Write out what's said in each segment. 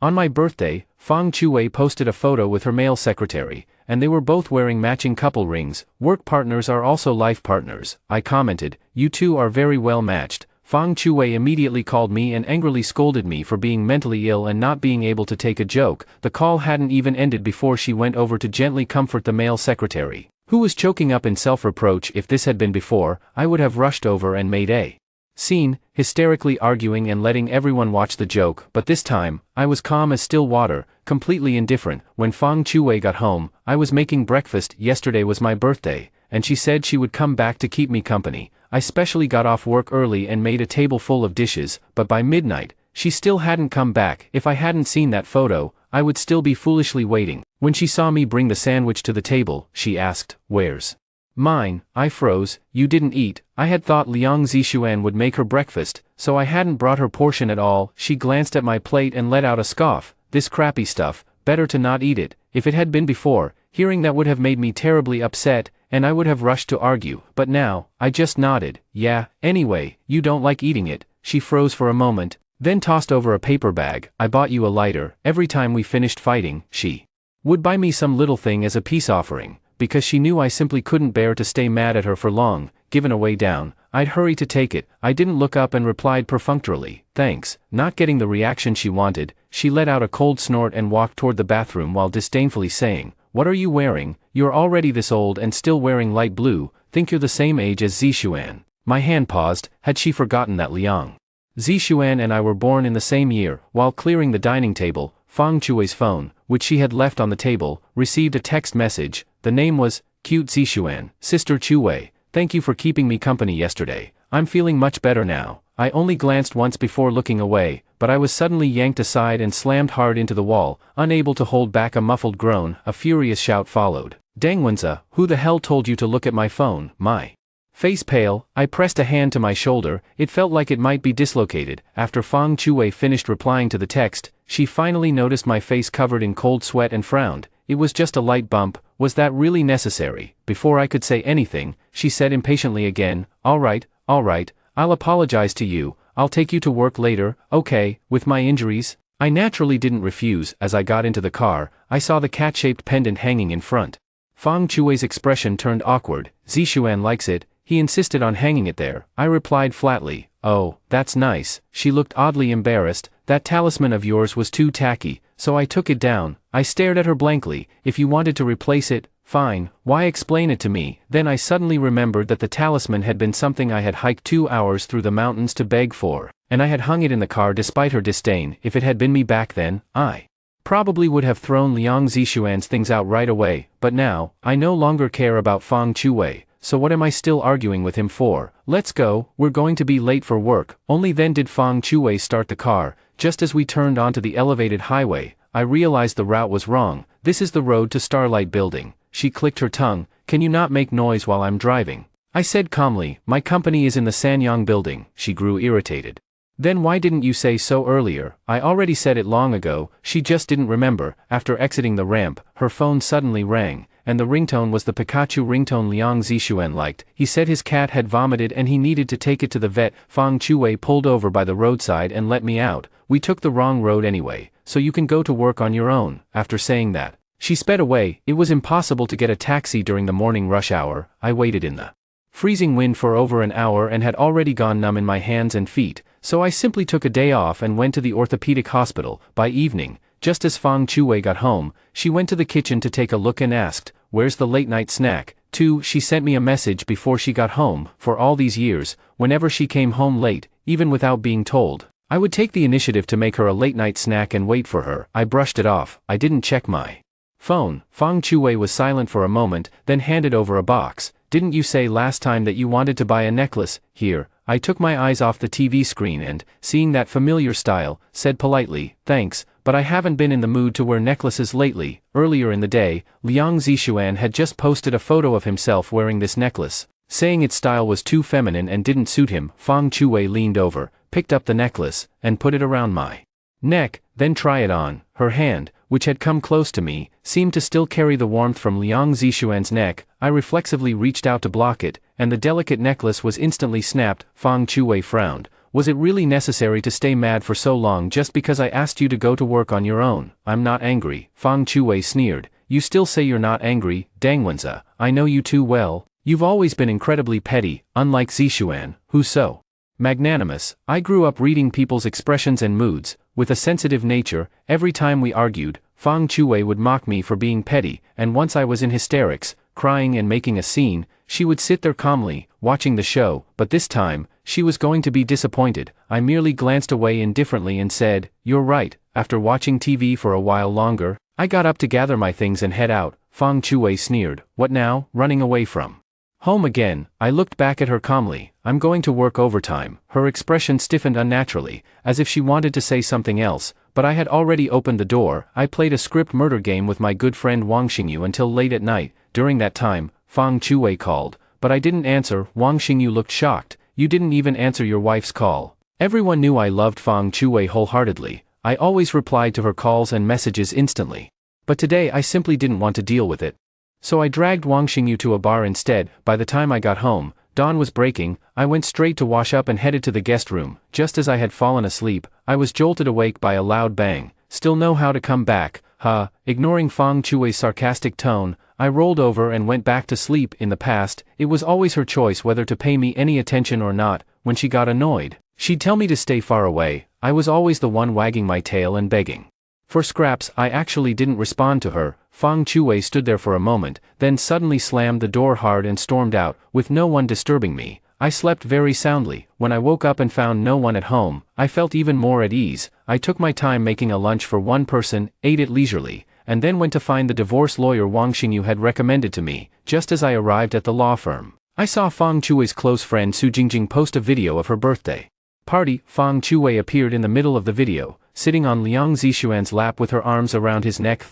On my birthday, Fang Chuwei posted a photo with her male secretary, and they were both wearing matching couple rings. Work partners are also life partners, I commented. You two are very well matched. Fang Chuwei immediately called me and angrily scolded me for being mentally ill and not being able to take a joke. The call hadn't even ended before she went over to gently comfort the male secretary, who was choking up in self-reproach. If this had been before, I would have rushed over and made a scene, hysterically arguing and letting everyone watch the joke, but this time, I was calm as still water, completely indifferent. When Fang Chuwei got home, I was making breakfast. Yesterday was my birthday, and she said she would come back to keep me company. I specially got off work early and made a table full of dishes, but by midnight, she still hadn't come back. If I hadn't seen that photo, I would still be foolishly waiting. When she saw me bring the sandwich to the table, she asked, "Where's mine?" I froze. "You didn't eat." I had thought Liang Zixuan would make her breakfast, so I hadn't brought her portion at all. She glanced at my plate and let out a scoff. "This crappy stuff, better to not eat it." If it had been before, hearing that would have made me terribly upset, and I would have rushed to argue, but now, I just nodded. "Yeah, anyway, you don't like eating it." She froze for a moment, then tossed over a paper bag. "I bought you a lighter." Every time we finished fighting, she would buy me some little thing as a peace offering, because she knew I simply couldn't bear to stay mad at her for long. Given a way down, I'd hurry to take it. I didn't look up and replied perfunctorily, "Thanks." Not getting the reaction she wanted, she let out a cold snort and walked toward the bathroom while disdainfully saying, "What are you wearing? You're already this old and still wearing light blue. Think you're the same age as Zixuan." My hand paused. Had she forgotten that Liang Zixuan and I were born in the same year? While clearing the dining table, Fang Chuwei's phone, which she had left on the table, received a text message. The name was, "Cute Zixuan, Sister Chuwei, thank you for keeping me company yesterday. I'm feeling much better now." I only glanced once before looking away, but I was suddenly yanked aside and slammed hard into the wall, unable to hold back a muffled groan. A furious shout followed. "Dangwenza, who the hell told you to look at my phone?" My face pale, I pressed a hand to my shoulder. It felt like it might be dislocated. After Fang Chuwei finished replying to the text, she finally noticed my face covered in cold sweat and frowned. "It was just a light bump. Was that really necessary?" Before I could say anything, she said impatiently again, all right, I'll apologize to you. I'll take you to work later, okay, with my injuries?" I naturally didn't refuse. As I got into the car, I saw the cat-shaped pendant hanging in front. Fang Chuwei's expression turned awkward. "Zixuan likes it. He insisted on hanging it there." I replied flatly, "Oh, that's nice." She looked oddly embarrassed. "That talisman of yours was too tacky, so I took it down." I stared at her blankly. "If you wanted to replace it, fine. Why explain it to me?" Then I suddenly remembered that the talisman had been something I had hiked 2 hours through the mountains to beg for, and I had hung it in the car despite her disdain. If it had been me back then, I probably would have thrown Liang Zixuan's things out right away, but now, I no longer care about Fang Chuwei, so what am I still arguing with him for? "Let's go, we're going to be late for work." Only then did Fang Chuwei start the car. Just as we turned onto the elevated highway, I realized the route was wrong. "This is the road to Starlight Building." She clicked her tongue. "Can you not make noise while I'm driving?" I said calmly, "My company is in the Sanyang Building." She grew irritated. "Then why didn't you say so earlier?" "I already said it long ago." She just didn't remember. After exiting the ramp, her phone suddenly rang, and the ringtone was the Pikachu ringtone Liang Zixuan liked. He said his cat had vomited and he needed to take it to the vet. Fang Chuwei pulled over by the roadside and let me out. "We took the wrong road anyway, so you can go to work on your own." After saying that, she sped away. It was impossible to get a taxi during the morning rush hour. I waited in the freezing wind for over an hour and had already gone numb in my hands and feet, so I simply took a day off and went to the orthopedic hospital. By evening, just as Fang Chuwei got home, she went to the kitchen to take a look and asked, "Where's the late-night snack?" She sent me a message before she got home. For all these years, whenever she came home late, even without being told, I would take the initiative to make her a late-night snack and wait for her. I brushed it off. I didn't check my phone. Fang Chuwei was silent for a moment, then handed over a box. "Didn't you say last time that you wanted to buy a necklace?" "Here." I took my eyes off the TV screen and, seeing that familiar style, said politely, "Thanks, but I haven't been in the mood to wear necklaces lately." Earlier in the day, Liang Zixuan had just posted a photo of himself wearing this necklace, saying its style was too feminine and didn't suit him. Fang Chuwei leaned over, picked up the necklace, and put it around my neck. "Then try it on." Her hand, which had come close to me, seemed to still carry the warmth from Liang Zixuan's neck. I reflexively reached out to block it, and the delicate necklace was instantly snapped. Fang Chuwei frowned. Was it really necessary to stay mad for so long just because I asked you to go to work on your own? I'm not angry, Fang Chuwei sneered. You still say you're not angry, Dangwenza. I know you too well. You've always been incredibly petty, unlike Zixuan, who's so magnanimous. I grew up reading people's expressions and moods. With a sensitive nature, every time we argued, Fang Chuwei would mock me for being petty, and once I was in hysterics, crying and making a scene, she would sit there calmly, watching the show, but this time, she was going to be disappointed. I merely glanced away indifferently and said, "You're right." After watching TV for a while longer, I got up to gather my things and head out. Fang Chuwei sneered. What now, running away from home again? I looked back at her calmly. I'm going to work overtime. Her expression stiffened unnaturally, as if she wanted to say something else, but I had already opened the door. I played a script murder game with my good friend Wang Xingyu until late at night. During that time, Fang Chuwei called, but I didn't answer. Wang Xingyu looked shocked. You didn't even answer your wife's call. Everyone knew I loved Fang Chuwei wholeheartedly. I always replied to her calls and messages instantly. But today I simply didn't want to deal with it. So I dragged Wang Xingyu to a bar instead. By the time I got home, dawn was breaking. I went straight to wash up and headed to the guest room. Just as I had fallen asleep, I was jolted awake by a loud bang. Still know how to come back, huh? Ignoring Fang Chuwei's sarcastic tone, I rolled over and went back to sleep. In the past, it was always her choice whether to pay me any attention or not. When she got annoyed, she'd tell me to stay far away. I was always the one wagging my tail and begging for scraps. I actually didn't respond to her. Fang Chuwei stood there for a moment, then suddenly slammed the door hard and stormed out, with no one disturbing me. I slept very soundly. When I woke up and found no one at home, I felt even more at ease. I took my time making a lunch for one person, ate it leisurely, and then went to find the divorce lawyer Wang Xingyu had recommended to me. Just as I arrived at the law firm, I saw Fang Chuwei's close friend Su Jingjing post a video of her birthday party. Fang Chuwei appeared in the middle of the video, sitting on Liang Zixuan's lap with her arms around his neck.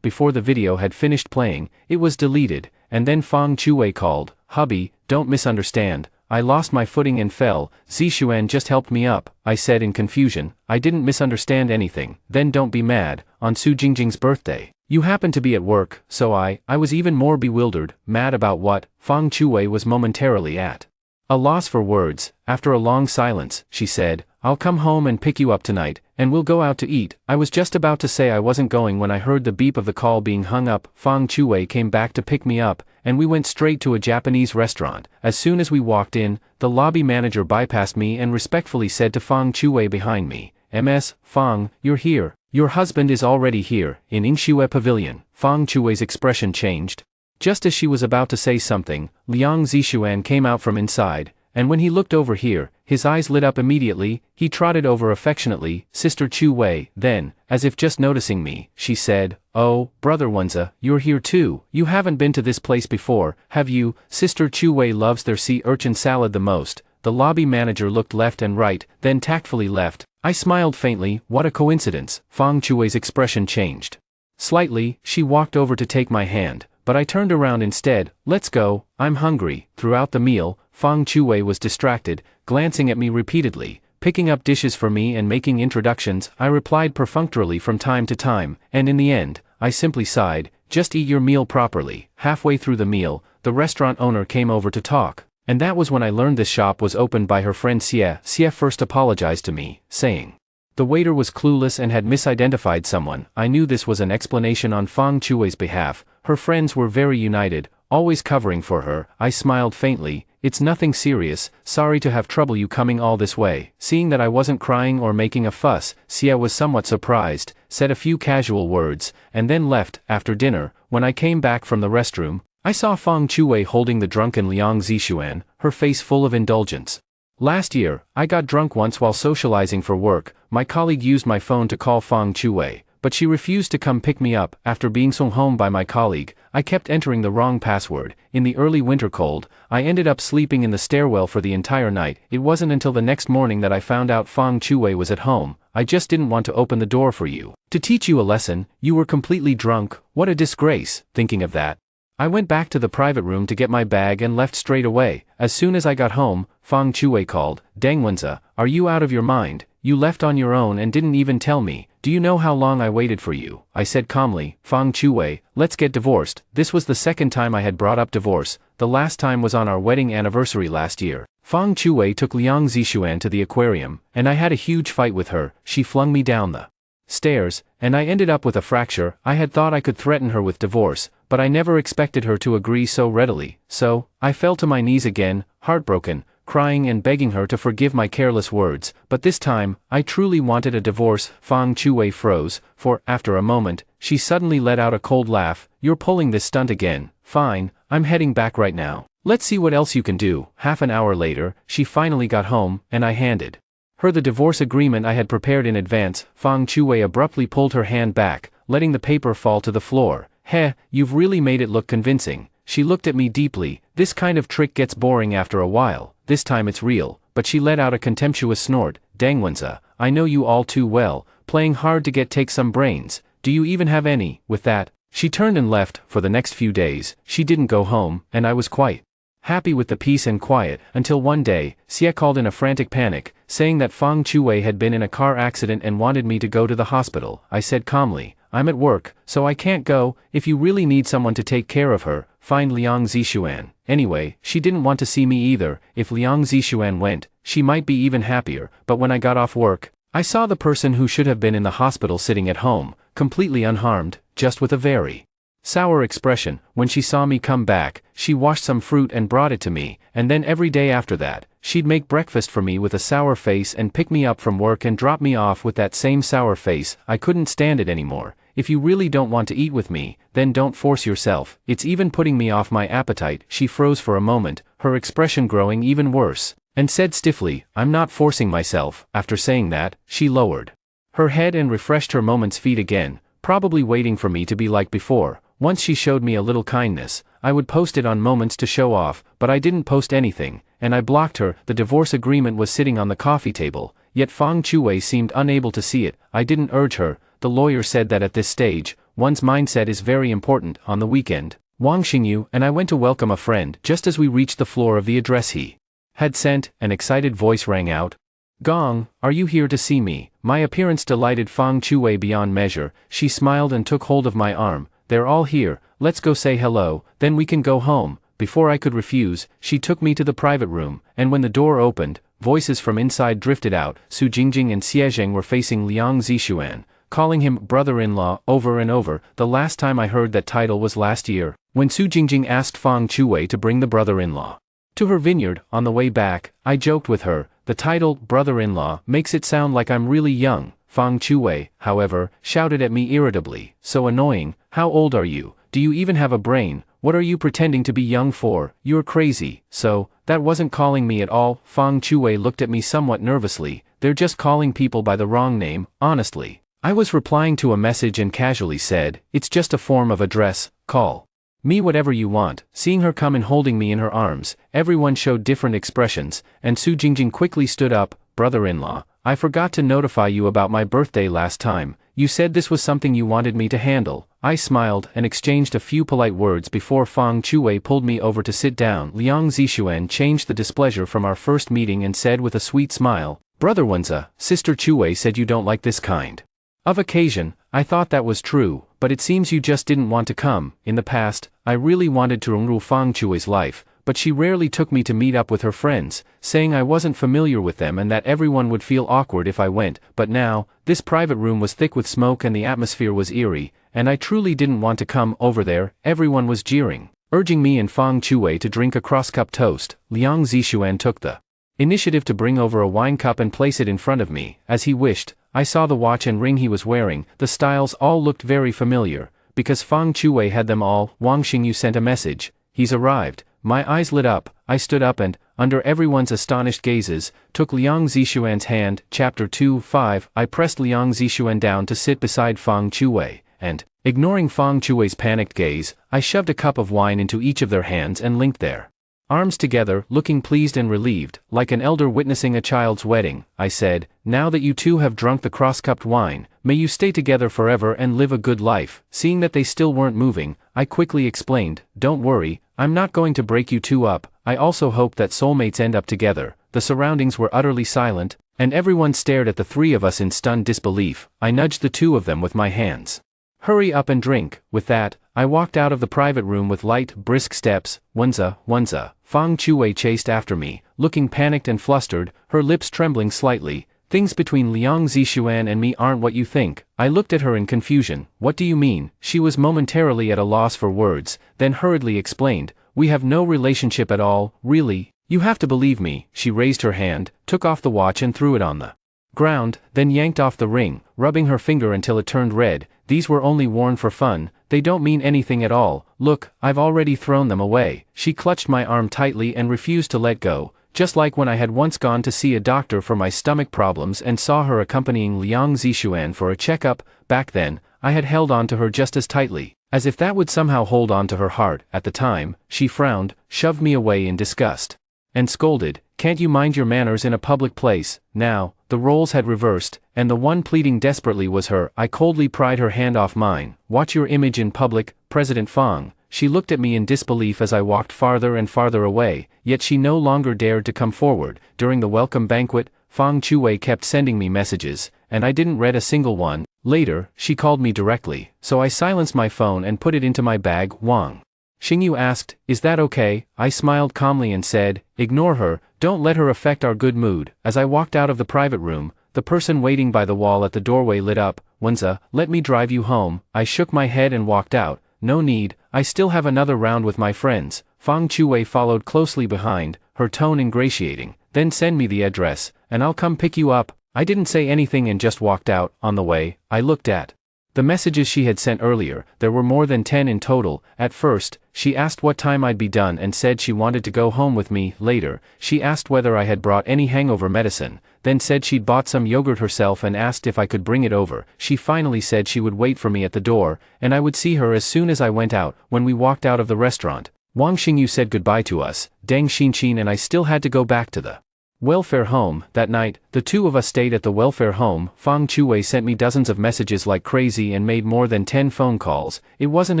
Before the video had finished playing, it was deleted, and then Fang Chuwei called, "Hubby, don't misunderstand. I lost my footing and fell. Zixuan just helped me up," I said in confusion. "I didn't misunderstand anything." "Then don't be mad. On Su Jingjing's birthday, you happened to be at work, so I was even more bewildered." Mad about what? Fang Chuwei was momentarily at a loss for words. After a long silence, she said, "I'll come home and pick you up tonight, and we'll go out to eat." I was just about to say I wasn't going when I heard the beep of the call being hung up. Fang Chuwei came back to pick me up, and we went straight to a Japanese restaurant. As soon as we walked in, the lobby manager bypassed me and respectfully said to Fang Chuwei behind me, "Ms. Fang, you're here. Your husband is already here." In Yingxue Pavilion, Fang Chuwei's expression changed. Just as she was about to say something, Liang Zixuan came out from inside, and when he looked over here, his eyes lit up immediately. He trotted over affectionately. "Sister Chuwei." Then, as if just noticing me, she said, "Oh, Brother Wenza, you're here too. You haven't been to this place before, have you?" Sister Chuwei loves their sea urchin salad the most. The lobby manager looked left and right, then tactfully left. I smiled faintly. What a coincidence. Fang Chuwei's expression changed slightly. She walked over to take my hand, but I turned around instead. "Let's go, I'm hungry." Throughout the meal, Fang Chuwei was distracted, glancing at me repeatedly, picking up dishes for me and making introductions. I replied perfunctorily from time to time, and in the end, I simply sighed. "Just eat your meal properly." Halfway through the meal, the restaurant owner came over to talk, and that was when I learned this shop was opened by her friend Xie. Xie first apologized to me, saying the waiter was clueless and had misidentified someone. I knew this was an explanation on Fang Chuwei's behalf. Her friends were very united, always covering for her. I smiled faintly. "It's nothing serious. Sorry to have trouble you coming all this way." Seeing that I wasn't crying or making a fuss, Xie was somewhat surprised, said a few casual words, and then left. After dinner, when I came back from the restroom, I saw Fang Chuwei holding the drunken Liang Zixuan, her face full of indulgence. "Last year, I got drunk once while socializing for work. My colleague used my phone to call Fang Chuwei, but she refused to come pick me up. After being sent home by my colleague, I kept entering the wrong password. In the early winter cold, I ended up sleeping in the stairwell for the entire night. It wasn't until the next morning that I found out Fang Chuwei was at home. I just didn't want to open the door for you. To teach you a lesson, you were completely drunk. What a disgrace." Thinking of that, I went back to the private room to get my bag and left straight away. As soon as I got home, Fang Chuwei called, "Dangwenza, are you out of your mind? You left on your own and didn't even tell me. Do you know how long I waited for you?" I said calmly, "Fang Chuwei, let's get divorced." This was the second time I had brought up divorce. The last time was on our wedding anniversary last year. Fang Chuwei took Liang Zixuan to the aquarium, and I had a huge fight with her. She flung me down the stairs, and I ended up with a fracture. I had thought I could threaten her with divorce, but I never expected her to agree so readily, so I fell to my knees again, heartbroken, crying and begging her to forgive my careless words, but this time, I truly wanted a divorce. Fang Chuwei froze, for, after a moment, she suddenly let out a cold laugh. You're pulling this stunt again. Fine, I'm heading back right now. Let's see what else you can do. Half an hour later, she finally got home, and I handed her the divorce agreement I had prepared in advance. Fang Chuwei abruptly pulled her hand back, letting the paper fall to the floor. Heh, you've really made it look convincing. She looked at me deeply. This kind of trick gets boring after a while. This time it's real. But she let out a contemptuous snort. Dangwenza, I know you all too well. Playing hard to get take some brains. Do you even have any? With that, she turned and left. For the next few days, she didn't go home, and I was quite happy with the peace and quiet, until one day, Xie called in a frantic panic, saying that Fang Chuwei had been in a car accident and wanted me to go to the hospital. I said calmly, I'm at work, so I can't go. If you really need someone to take care of her, find Liang Zixuan. Anyway, she didn't want to see me either. If Liang Zixuan went, she might be even happier, but when I got off work, I saw the person who should have been in the hospital sitting at home, completely unharmed, just with a very sour expression. When she saw me come back, she washed some fruit and brought it to me, and then every day after that, she'd make breakfast for me with a sour face and pick me up from work and drop me off with that same sour face. I couldn't stand it anymore. If you really don't want to eat with me, then don't force yourself. It's even putting me off my appetite. She froze for a moment, her expression growing even worse, and said stiffly, I'm not forcing myself. After saying that, she lowered her head and refreshed her moment's feet again, probably waiting for me to be like before. Once she showed me a little kindness, I would post it on Moments to show off, but I didn't post anything, and I blocked her. The divorce agreement was sitting on the coffee table, yet Fang Chuwei seemed unable to see it. I didn't urge her. The lawyer said that at this stage, one's mindset is very important. On the weekend, Wang Xingyu and I went to welcome a friend. Just as we reached the floor of the address he had sent, an excited voice rang out. Gong, are you here to see me? My appearance delighted Fang Chuwei beyond measure. She smiled and took hold of my arm. They're all here, let's go say hello, then we can go home. Before I could refuse, she took me to the private room, and when the door opened, voices from inside drifted out. Su Jingjing and Xie Zheng were facing Liang Zixuan, calling him brother-in-law over and over. The last time I heard that title was last year, when Su Jingjing asked Fang Chuwei to bring the brother-in-law to her vineyard. On the way back, I joked with her, the title, brother-in-law, makes it sound like I'm really young. Fang Chuwei, however, shouted at me irritably, so annoying. How old are you? Do you even have a brain? What are you pretending to be young for? You're crazy. So, that wasn't calling me at all. Fang Chuwei looked at me somewhat nervously. They're just calling people by the wrong name, honestly. I was replying to a message and casually said, it's just a form of address, call me whatever you want. Seeing her come and holding me in her arms, everyone showed different expressions, and Su Jingjing quickly stood up. Brother-in-law, I forgot to notify you about my birthday last time. You said this was something you wanted me to handle. I smiled and exchanged a few polite words before Fang Chuwei pulled me over to sit down. Liang Zixuan changed the displeasure from our first meeting and said with a sweet smile, Brother Wenza, Sister Chuwei said you don't like this kind of occasion. I thought that was true, but it seems you just didn't want to come. In the past, I really wanted to rule Fang Chuwei's life, but she rarely took me to meet up with her friends, saying I wasn't familiar with them and that everyone would feel awkward if I went. But now, this private room was thick with smoke and the atmosphere was eerie, and I truly didn't want to come over there. Everyone was jeering, urging me and Fang Chuwei to drink a cross-cup toast. Liang Zixuan took the initiative to bring over a wine cup and place it in front of me, as he wished. I saw the watch and ring he was wearing. The styles all looked very familiar, because Fang Chuwei had them all. Wang Xingyu sent a message. He's arrived. My eyes lit up. I stood up and, under everyone's astonished gazes, took Liang Zixuan's hand. Chapter 2:5. I pressed Liang Zixuan down to sit beside Fang Chuwei, and, ignoring Fang Chuwei's panicked gaze, I shoved a cup of wine into each of their hands and linked their arms together, looking pleased and relieved, like an elder witnessing a child's wedding. I said, now that you two have drunk the cross-cupped wine, may you stay together forever and live a good life. Seeing that they still weren't moving, I quickly explained, don't worry, I'm not going to break you two up. I also hope that soulmates end up together. The surroundings were utterly silent, and everyone stared at the three of us in stunned disbelief. I nudged the two of them with my hands. Hurry up and drink. With that, I walked out of the private room with light, brisk steps. Wenza. Fang Chuwei chased after me, looking panicked and flustered, her lips trembling slightly. Things between Liang Zixuan and me aren't what you think. I looked at her in confusion. What do you mean? She was momentarily at a loss for words, then hurriedly explained. We have no relationship at all, really. You have to believe me. She raised her hand, took off the watch and threw it on the ground, then yanked off the ring, rubbing her finger until it turned red. These were only worn for fun, they don't mean anything at all. Look, I've already thrown them away. She clutched my arm tightly and refused to let go, just like when I had once gone to see a doctor for my stomach problems and saw her accompanying Liang Zixuan for a checkup. Back then, I had held on to her just as tightly, as if that would somehow hold on to her heart. At the time, she frowned, shoved me away in disgust, and scolded, "Can't you mind your manners in a public place?" Now, the roles had reversed, and the one pleading desperately was her. I coldly pried her hand off mine. "Watch your image in public, President Fang." She looked at me in disbelief as I walked farther and farther away, yet she no longer dared to come forward. During the welcome banquet, Fang Chuwei kept sending me messages, and I didn't read a single one. Later, she called me directly, so I silenced my phone and put it into my bag. Wang Xingyu asked, "Is that okay?" I smiled calmly and said, "Ignore her, don't let her affect our good mood." As I walked out of the private room, the person waiting by the wall at the doorway lit up. "Wenza, let me drive you home." I shook my head and walked out. "No need, I still have another round with my friends." Fang Chuwei followed closely behind, her tone ingratiating. "Then send me the address, and I'll come pick you up." I didn't say anything and just walked out. On the way, I looked at the messages she had sent earlier. There were more than 10 in total. At first, she asked what time I'd be done and said she wanted to go home with me. Later, she asked whether I had brought any hangover medicine, then said she'd bought some yogurt herself and asked if I could bring it over. She finally said she would wait for me at the door, and I would see her as soon as I went out. When we walked out of the restaurant, Wang Xingyu said goodbye to us. Deng Xinqin and I still had to go back to the welfare home. That night, the two of us stayed at the welfare home. Fang Chuwei sent me dozens of messages like crazy and made more than 10 phone calls. It wasn't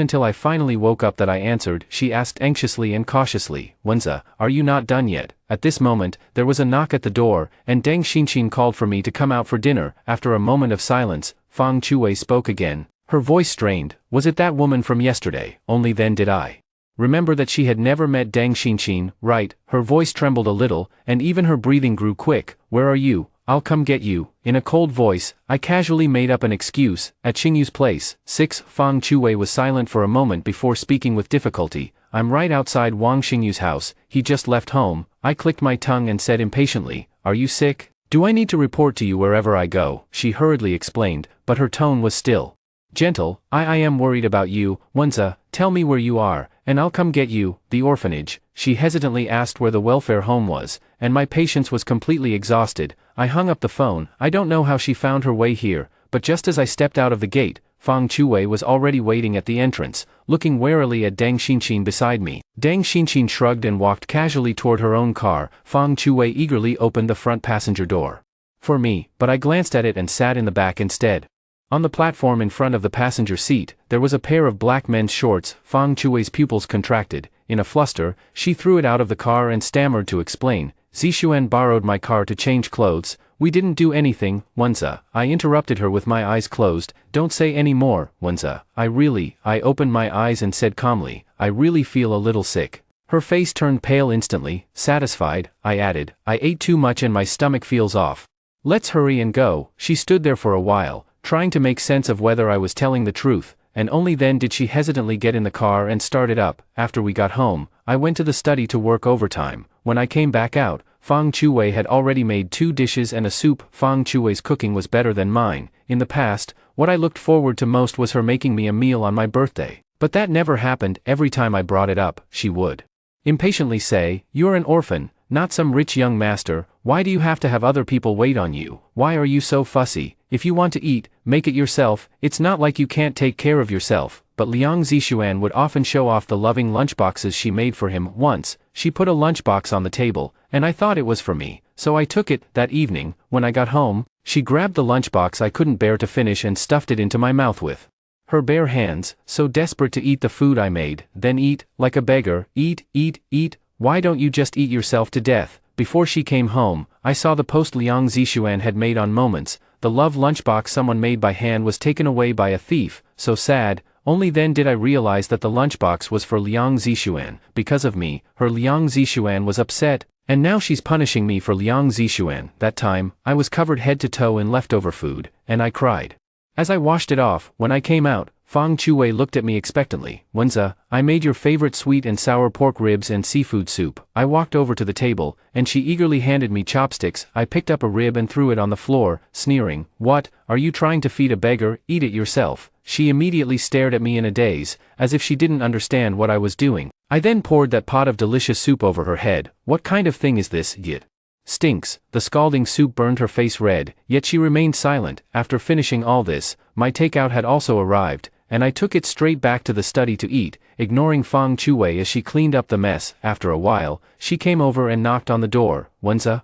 until I finally woke up that I answered. She asked anxiously and cautiously, "Wenza, are you not done yet?" At this moment, there was a knock at the door, and Deng Xinqin called for me to come out for dinner. After a moment of silence, Fang Chuwei spoke again, her voice strained. "Was it that woman from yesterday?" Only then did I remember that she had never met Deng Xinqin. "Right." Her voice trembled a little, and even her breathing grew quick. "Where are you?" "I'll come get you." In a cold voice, I casually made up an excuse. "At Xingyu's place." 6. Fang Chuwei was silent for a moment before speaking with difficulty. "I'm right outside Wang Xingyu's house. He just left home." I clicked my tongue and said impatiently, "Are you sick? Do I need to report to you wherever I go?" She hurriedly explained, but her tone was still gentle. I am worried about you, Wenza. Tell me where you are, and I'll come get you." "The orphanage." She hesitantly asked where the welfare home was, and my patience was completely exhausted. I hung up the phone. I don't know how she found her way here, but just as I stepped out of the gate, Fang Chuwei was already waiting at the entrance, looking warily at Deng Xinqin beside me. Deng Xinqin shrugged and walked casually toward her own car. Fang Chuwei eagerly opened the front passenger door for me, but I glanced at it and sat in the back instead. On the platform in front of the passenger seat, there was a pair of black men's shorts. Fang Chuwei's pupils contracted. In a fluster, she threw it out of the car and stammered to explain. "Zixuan borrowed my car to change clothes. We didn't do anything, Wenza." I interrupted her with my eyes closed. "Don't say any more, Wenza. I opened my eyes and said calmly, I really feel a little sick." Her face turned pale instantly. "Satisfied," I added. "I ate too much and my stomach feels off. Let's hurry and go." She stood there for a while, trying to make sense of whether I was telling the truth, and only then did she hesitantly get in the car and start it up. After we got home, I went to the study to work overtime. When I came back out, Fang Chuwei had already made 2 dishes and a soup. Fang Chuwei's cooking was better than mine. In the past, what I looked forward to most was her making me a meal on my birthday. But that never happened. Every time I brought it up, she would impatiently say, "You're an orphan, not some rich young master. Why do you have to have other people wait on you? Why are you so fussy? If you want to eat, make it yourself. It's not like you can't take care of yourself." But Liang Zixuan would often show off the loving lunchboxes she made for him. Once, she put a lunchbox on the table, and I thought it was for me, so I took it. That evening, when I got home, she grabbed the lunchbox I couldn't bear to finish and stuffed it into my mouth with her bare hands, so desperate to eat the food I made. "Then eat, like a beggar. Eat, eat, eat. Why don't you just eat yourself to death?" Before she came home, I saw the post Liang Zixuan had made on Moments. The love lunchbox someone made by hand was taken away by a thief. So sad. Only then did I realize that the lunchbox was for Liang Zixuan. Because of me, her Liang Zixuan was upset, and now she's punishing me for Liang Zixuan. That time, I was covered head to toe in leftover food, and I cried. As I washed it off, when I came out, Fang Chuwei looked at me expectantly. Wenza, I made your favorite sweet and sour pork ribs and seafood soup. I walked over to the table, and she eagerly handed me chopsticks. I picked up a rib and threw it on the floor, sneering. What, are you trying to feed a beggar? Eat it yourself. She immediately stared at me in a daze, as if she didn't understand what I was doing. I then poured that pot of delicious soup over her head. What kind of thing is this, yit? Stinks. The scalding soup burned her face red, yet she remained silent. After finishing all this, my takeout had also arrived, and I took it straight back to the study to eat, ignoring Fang Chuwei as she cleaned up the mess. After a while, she came over and knocked on the door. Wenza,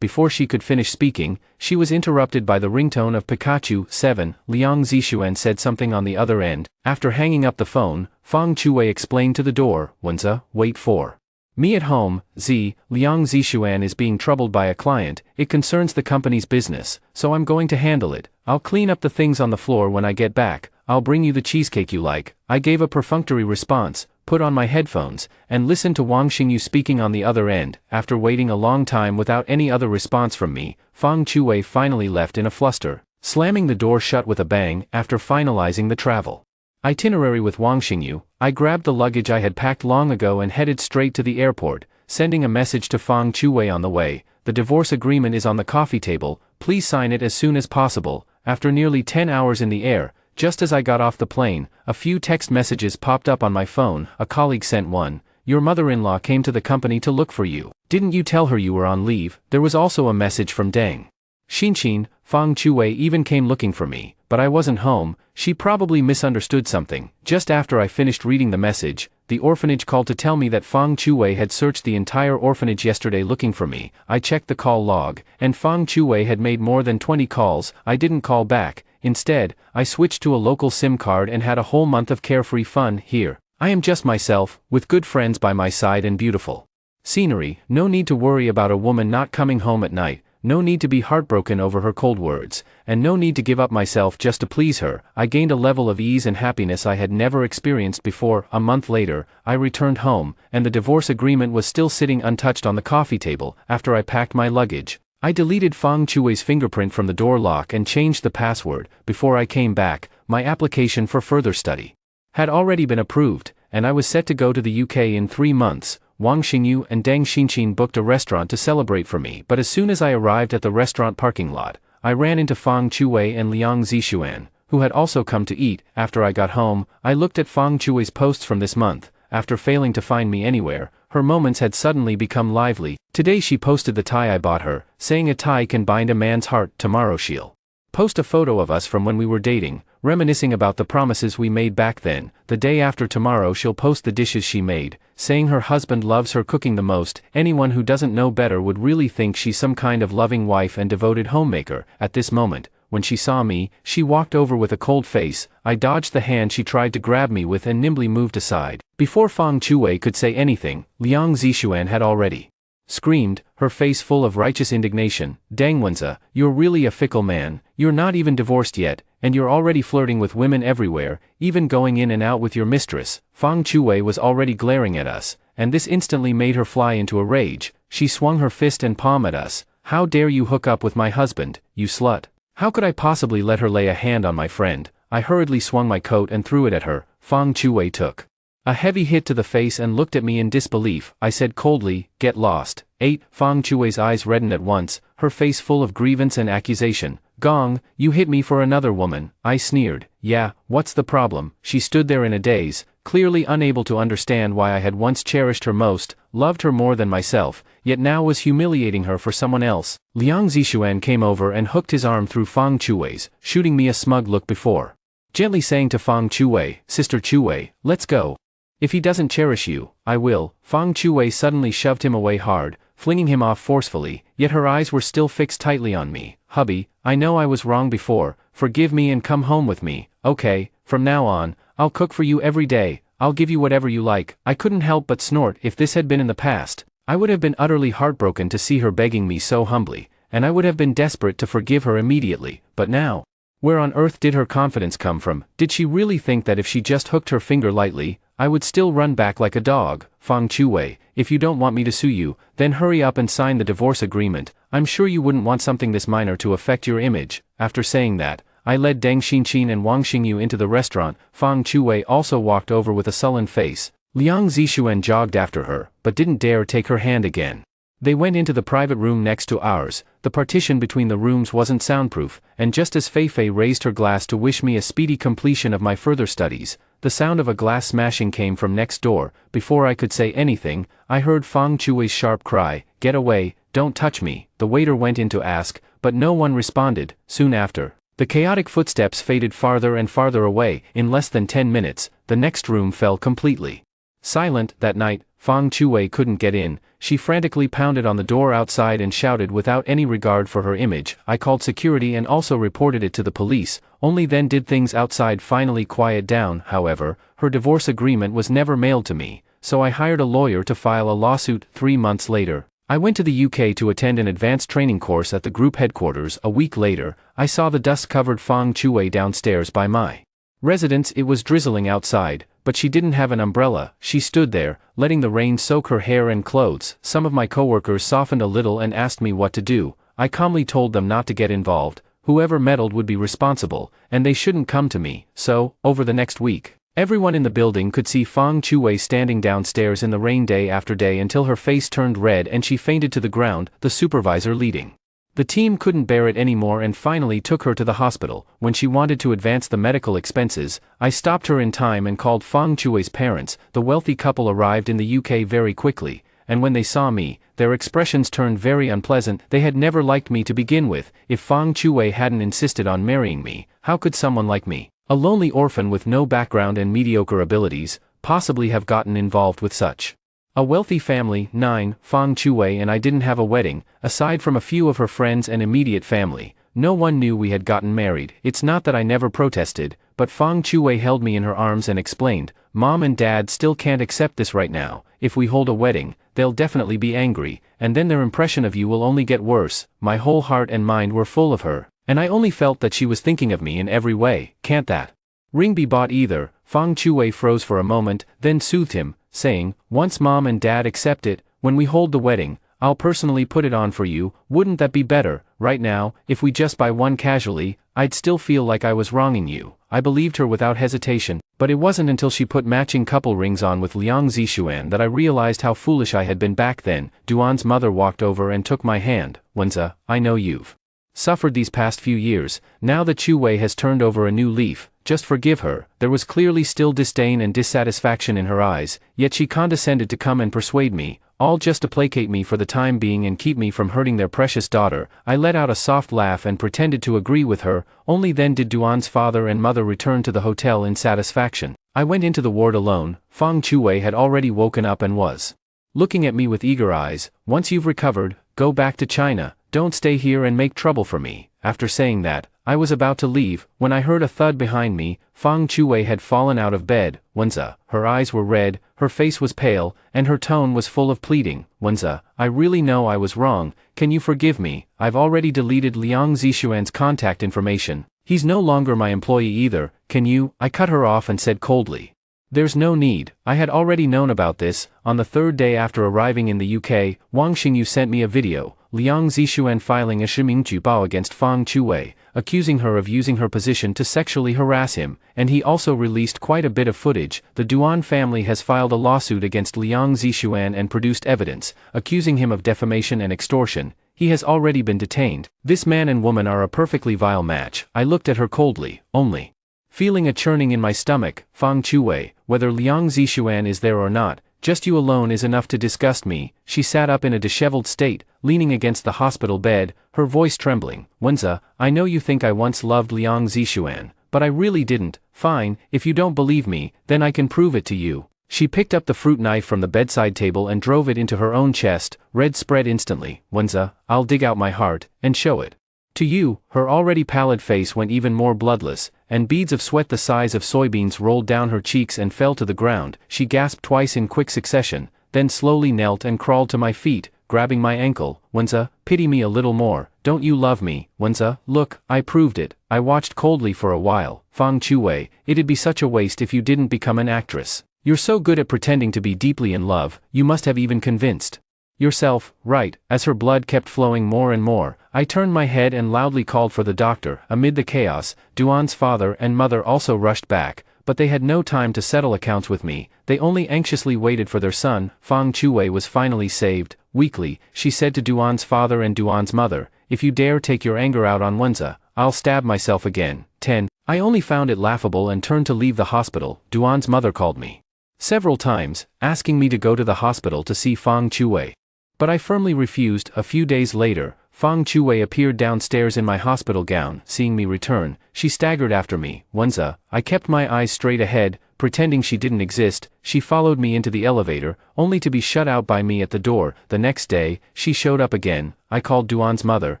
Before she could finish speaking, she was interrupted by the ringtone of Pikachu. 7. Liang Zixuan said something on the other end. After hanging up the phone, Fang Chuwei explained to the door, Wenza, wait for me at home. Liang Zixuan is being troubled by a client. It concerns the company's business, so I'm going to handle it. I'll clean up the things on the floor when I get back. I'll bring you the cheesecake you like. I gave a perfunctory response, put on my headphones, and listened to Wang Xingyu speaking on the other end. After waiting a long time without any other response from me, Fang Chuwei finally left in a fluster, slamming the door shut with a bang. After finalizing the travel itinerary with Wang Xingyu, I grabbed the luggage I had packed long ago and headed straight to the airport, sending a message to Fang Chuwei on the way. The divorce agreement is on the coffee table, please sign it as soon as possible. After nearly 10 hours in the air, just as I got off the plane, a few text messages popped up on my phone. A colleague sent one. Your mother-in-law came to the company to look for you. Didn't you tell her you were on leave? There was also a message from Deng Xinqin. Fang Chuwei even came looking for me, but I wasn't home. She probably misunderstood something. Just after I finished reading the message, the orphanage called to tell me that Fang Chuwei had searched the entire orphanage yesterday looking for me. I checked the call log, and Fang Chuwei had made more than 20 calls. I didn't call back. Instead, I switched to a local SIM card and had a whole month of carefree fun. Here, I am just myself, with good friends by my side and beautiful scenery. No need to worry about a woman not coming home at night. No need to be heartbroken over her cold words, and no need to give up myself just to please her. I gained a level of ease and happiness I had never experienced before. A month later, I returned home, and the divorce agreement was still sitting untouched on the coffee table. After I packed my luggage, I deleted Fang Chuwei's fingerprint from the door lock and changed the password. Before I came back, my application for further study had already been approved, and I was set to go to the UK in 3 months. Wang Xingyu and Deng Xinqin booked a restaurant to celebrate for me, but as soon as I arrived at the restaurant parking lot, I ran into Fang Chuwei and Liang Zixuan, who had also come to eat. After I got home, I looked at Fang Chuwei's posts from this month. After failing to find me anywhere, her moments had suddenly become lively. Today she posted the tie I bought her, saying a tie can bind a man's heart. Tomorrow she'll post a photo of us from when we were dating, reminiscing about the promises we made back then. The day after tomorrow she'll post the dishes she made, saying her husband loves her cooking the most. Anyone who doesn't know better would really think she's some kind of loving wife and devoted homemaker. At this moment, when she saw me, she walked over with a cold face. I dodged the hand she tried to grab me with and nimbly moved aside. Before Fang Chuwei could say anything, Liang Zixuan had already screamed, her face full of righteous indignation. Dang Wenza, you're really a fickle man. You're not even divorced yet, and you're already flirting with women everywhere, even going in and out with your mistress. Fang Chuwei was already glaring at us, and this instantly made her fly into a rage. She swung her fist and palm at us. How dare you hook up with my husband, you slut? How could I possibly let her lay a hand on my friend? I hurriedly swung my coat and threw it at her. Fang Chuwei took a heavy hit to the face and looked at me in disbelief. I said coldly, get lost. 8. Fang Chuwei's eyes reddened at once, her face full of grievance and accusation. Gong, you hit me for another woman. I sneered. Yeah, what's the problem? She stood there in a daze, clearly unable to understand why I had once cherished her most, loved her more than myself, yet now was humiliating her for someone else. Liang Zixuan came over and hooked his arm through Fang Chuwei's, shooting me a smug look before gently saying to Fang Chuwei, Sister Chuwei, let's go. If he doesn't cherish you, I will. Fang Chuwei suddenly shoved him away hard, flinging him off forcefully, yet her eyes were still fixed tightly on me. Hubby, I know I was wrong before, forgive me and come home with me. Okay, from now on, I'll cook for you every day, I'll give you whatever you like. I couldn't help but snort. If this had been in the past, I would have been utterly heartbroken to see her begging me so humbly, and I would have been desperate to forgive her immediately. But now, Where on earth did her confidence come from? Did she really think that if she just hooked her finger lightly, I would still run back like a dog? Fang Chuwei, if you don't want me to sue you, then hurry up and sign the divorce agreement. I'm sure you wouldn't want something this minor to affect your image. After saying that, I led Deng Xinqin and Wang Xingyu into the restaurant. Fang Chuwei also walked over with a sullen face. Liang Zixuan jogged after her, but didn't dare take her hand again. They went into the private room next to ours. The partition between the rooms wasn't soundproof, and just as Fei Fei raised her glass to wish me a speedy completion of my further studies, the sound of a glass smashing came from next door. Before I could say anything, I heard Fang Chuwei's sharp cry, "Get away, don't touch me." The waiter went in to ask, but no one responded. Soon after, the chaotic footsteps faded farther and farther away. In less than 10 minutes, the next room fell completely silent. That night, Fang Chuwei couldn't get in. She frantically pounded on the door outside and shouted without any regard for her image. I called security and also reported it to the police. Only then did things outside finally quiet down. However, her divorce agreement was never mailed to me, so I hired a lawyer to file a lawsuit. 3 months later, I went to the UK to attend an advanced training course at the group headquarters. A week later, I saw the dust-covered Fang Chuwei downstairs by my residence. It was drizzling outside, but she didn't have an umbrella. She stood there, letting the rain soak her hair and clothes. Some of my coworkers softened a little and asked me what to do. I calmly told them not to get involved. Whoever meddled would be responsible, and they shouldn't come to me. So, over the next week, everyone in the building could see Fang Chuwei standing downstairs in the rain day after day until her face turned red and she fainted to the ground, the supervisor leading. The team couldn't bear it anymore and finally took her to the hospital. When she wanted to advance the medical expenses, I stopped her in time and called Fang Chuwei's parents. The wealthy couple arrived in the UK very quickly, and when they saw me, their expressions turned very unpleasant. They had never liked me to begin with. If Fang Chuwei hadn't insisted on marrying me, how could someone like me, a lonely orphan with no background and mediocre abilities, possibly have gotten involved with such a wealthy family? 9. Fang Chuwei and I didn't have a wedding. Aside from a few of her friends and immediate family, no one knew we had gotten married. It's not that I never protested, but Fang Chuwei held me in her arms and explained, "Mom and Dad still can't accept this right now. If we hold a wedding, they'll definitely be angry, and then their impression of you will only get worse." My whole heart and mind were full of her, and I only felt that she was thinking of me in every way. "Can't that ring be bought either?" Fang Chuwei froze for a moment, then soothed him, saying, "Once Mom and Dad accept it, when we hold the wedding, I'll personally put it on for you. Wouldn't that be better? Right now, if we just buy one casually, I'd still feel like I was wronging you." I believed her without hesitation, but it wasn't until she put matching couple rings on with Liang Zixuan that I realized how foolish I had been back then. Duan's mother walked over and took my hand. "Wenza, I know you've suffered these past few years. Now that Chuwei has turned over a new leaf, just forgive her." There was clearly still disdain and dissatisfaction in her eyes, yet she condescended to come and persuade me, all just to placate me for the time being and keep me from hurting their precious daughter. I let out a soft laugh and pretended to agree with her. Only then did Duan's father and mother return to the hotel in satisfaction. I went into the ward alone. Fang Chuwei had already woken up and was looking at me with eager eyes. "Once you've recovered, go back to China. Don't stay here and make trouble for me." After saying that, I was about to leave, when I heard a thud behind me. Fang Chuwei had fallen out of bed. "Wenza." Her eyes were red, her face was pale, and her tone was full of pleading. "Wenza, I really know I was wrong. Can you forgive me? I've already deleted Liang Zixuan's contact information. He's no longer my employee either. Can you?" I cut her off and said coldly, "There's no need. I had already known about this." On the third day after arriving in the UK, Wang Xingyu sent me a video, Liang Zixuan filing a shimingzhubao against Fang Chuwei, accusing her of using her position to sexually harass him, and he also released quite a bit of footage. The Duan family has filed a lawsuit against Liang Zixuan and produced evidence, accusing him of defamation and extortion. He has already been detained. This man and woman are a perfectly vile match. I looked at her coldly, only feeling a churning in my stomach. "Fang Chuwei, whether Liang Zixuan is there or not, just you alone is enough to disgust me." She sat up in a disheveled state, leaning against the hospital bed, her voice trembling. "Wenza, I know you think I once loved Liang Zixuan, but I really didn't. Fine, if you don't believe me, then I can prove it to you." She picked up the fruit knife from the bedside table and drove it into her own chest. Red spread instantly. "Wenza, I'll dig out my heart and show it to you." Her already pallid face went even more bloodless, and beads of sweat the size of soybeans rolled down her cheeks and fell to the ground. She gasped twice in quick succession, then slowly knelt and crawled to my feet, grabbing my ankle. Wenza, pity me a little more, don't you love me? Wenza, look, I proved it. I watched coldly for a while. Fang Chuwei, it'd be such a waste if you didn't become an actress. You're so good at pretending to be deeply in love, you must have even convinced yourself, right? As her blood kept flowing more and more, I turned my head and loudly called for the doctor. Amid the chaos, Duan's father and mother also rushed back, but they had no time to settle accounts with me. They only anxiously waited for their son. Fang Chuwei was finally saved. Weakly, she said to Duan's father and Duan's mother, if you dare take your anger out on Wenza, I'll stab myself again. 10. I only found it laughable and turned to leave the hospital. Duan's mother called me several times, asking me to go to the hospital to see Fang Chuwei. But I firmly refused. A few days later, Fang Chuwei appeared downstairs in my hospital gown. Seeing me return, she staggered after me. Wenza, I kept my eyes straight ahead, pretending she didn't exist. She followed me into the elevator, only to be shut out by me at the door. The next day, she showed up again. I called Duan's mother,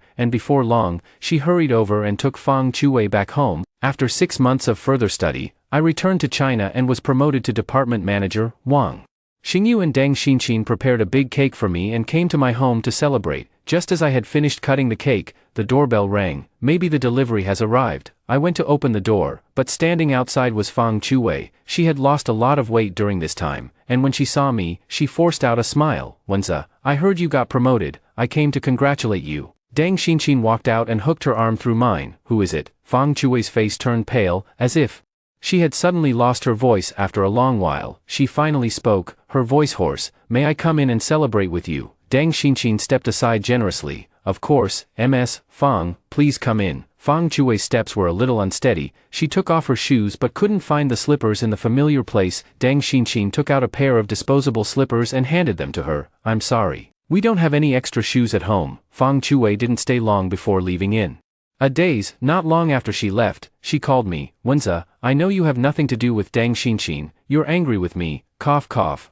and before long, she hurried over and took Fang Chuwei back home. After 6 months of further study, I returned to China and was promoted to department manager. Wang Xingyu and Deng Xinxin prepared a big cake for me and came to my home to celebrate. Just as I had finished cutting the cake, the doorbell rang. Maybe the delivery has arrived. I went to open the door, but standing outside was Fang Chuwei. She had lost a lot of weight during this time, and when she saw me, she forced out a smile. Wenza, I heard you got promoted. I came to congratulate you. Deng Xinxin walked out and hooked her arm through mine. Who is it? Fang Chuwei's face turned pale, as if she had suddenly lost her voice. After a long while, she finally spoke, her voice hoarse. May I come in and celebrate with you? Deng Xinxin stepped aside generously. Of course, Ms. Fang, please come in. Fang Chuwei's steps were a little unsteady. She took off her shoes but couldn't find the slippers in the familiar place. Deng Xinxin took out a pair of disposable slippers and handed them to her. I'm sorry. We don't have any extra shoes at home. Fang Chuwei didn't stay long before leaving in. A daze, not long after she left, she called me. Wenza, I know you have nothing to do with Deng Xinxin. You're angry with me. Cough cough.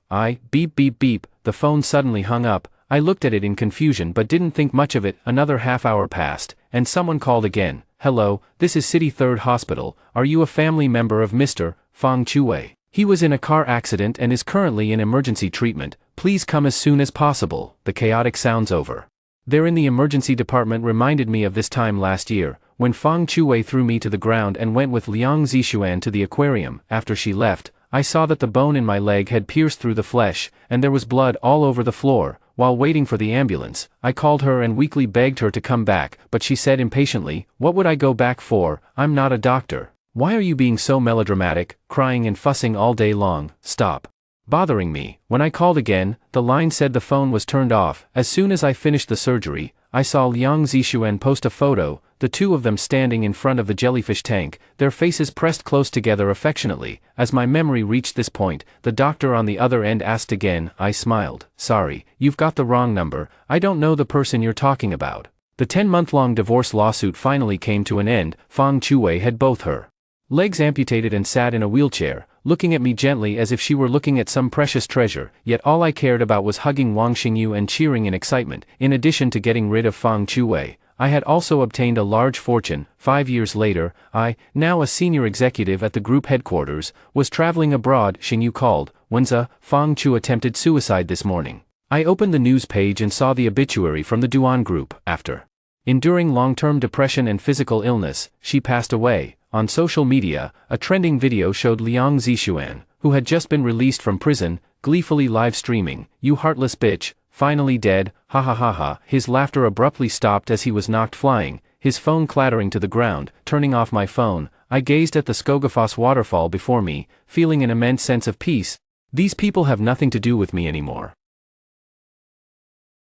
Beep beep beep. The phone suddenly hung up. I looked at it in confusion but didn't think much of it. Another half hour passed, and someone called again. Hello, this is City 3rd Hospital. Are you a family member of Mr. Fang Chuwei? He was in a car accident and is currently in emergency treatment. Please come as soon as possible. The chaotic sounds over there in the emergency department reminded me of this time last year, when Fang Chuwei threw me to the ground and went with Liang Zixuan to the aquarium. After she left, I saw that the bone in my leg had pierced through the flesh, and there was blood all over the floor. While waiting for the ambulance, I called her and weakly begged her to come back, but she said impatiently, what would I go back for? I'm not a doctor. Why are you being so melodramatic, crying and fussing all day long? Stop bothering me. When I called again, the line said the phone was turned off. As soon as I finished the surgery, I saw Liang Zixuan post a photo, the two of them standing in front of the jellyfish tank, their faces pressed close together affectionately. As my memory reached this point, the doctor on the other end asked again. I smiled. Sorry, you've got the wrong number. I don't know the person you're talking about. The 10-month-long divorce lawsuit finally came to an end. Fang Chuwei had both her legs amputated and sat in a wheelchair, looking at me gently as if she were looking at some precious treasure, yet all I cared about was hugging Wang Xingyu and cheering in excitement. In addition to getting rid of Fang Chuwei, I had also obtained a large fortune. 5 years later, I, now a senior executive at the group headquarters, was traveling abroad. Xingyu called. Wenza, Fang Chu attempted suicide this morning. I opened the news page and saw the obituary from the Duan group. After enduring long-term depression and physical illness, she passed away. On social media, a trending video showed Liang Zixuan, who had just been released from prison, gleefully live-streaming, "You heartless bitch, finally dead, ha ha ha ha." His laughter abruptly stopped as he was knocked flying, his phone clattering to the ground. Turning off my phone, I gazed at the Skogafoss waterfall before me, feeling an immense sense of peace. These people have nothing to do with me anymore.